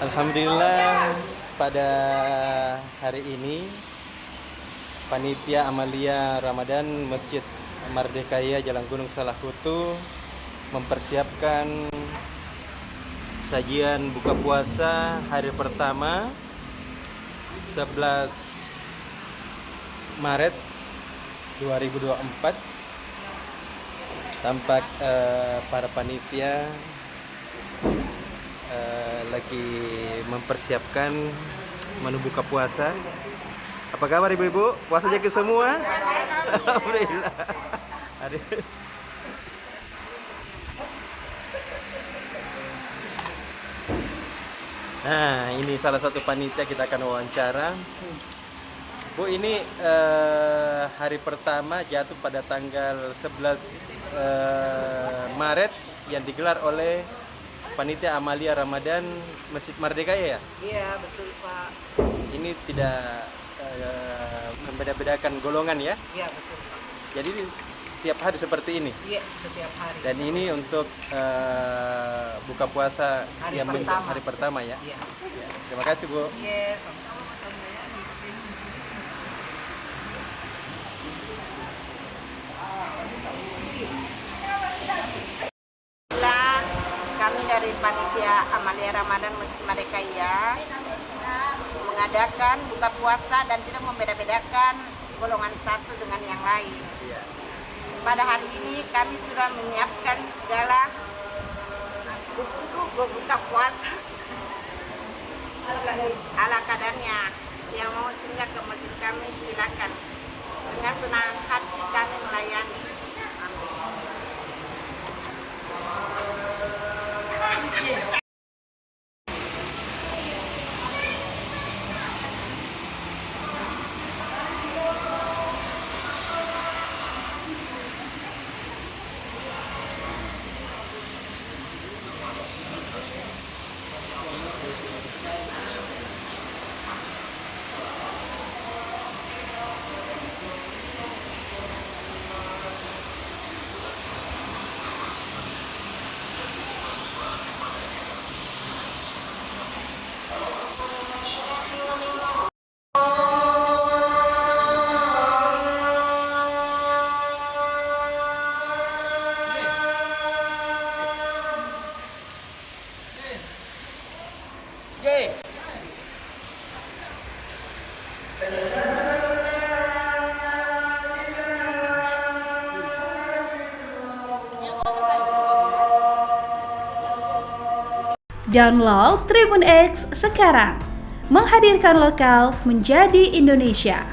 Alhamdulillah pada hari ini Panitia Amalia Ramadan Masjid Merdekaya Jalan Gunung Salahutu mempersiapkan sajian buka puasa hari pertama 11 Maret 2024. Tampak para panitia lagi mempersiapkan menu buka puasa. Apa kabar ibu-ibu? Puasa jadi semua? Alhamdulillah. Nah, ini salah satu panitia kita akan wawancara. Bu, ini hari pertama jatuh pada tanggal 11 Maret yang digelar oleh Panitia Amalia Ramadan Masjid Merdekaya ya? Iya, betul Pak. Ini tidak membeda-bedakan golongan ya? Iya, betul Pak. Jadi setiap hari seperti ini? Iya, setiap hari. Dan ini untuk buka puasa Hari yang pertama. hari pertama ya? Iya. Ya, terima kasih Bu. Iya, sama-sama. Kami dari Panitia Amalia Ramadan Masjid Merdekaya mengadakan buka puasa dan tidak membeda-bedakan golongan satu dengan yang lain. Pada hari ini kami sudah menyiapkan segala untuk buka puasa ala kadarnya. Yang mau singgah ke masjid kami silakan. Dengan senang hati kami melayani. Download Tribun X sekarang, menghadirkan lokal menjadi Indonesia.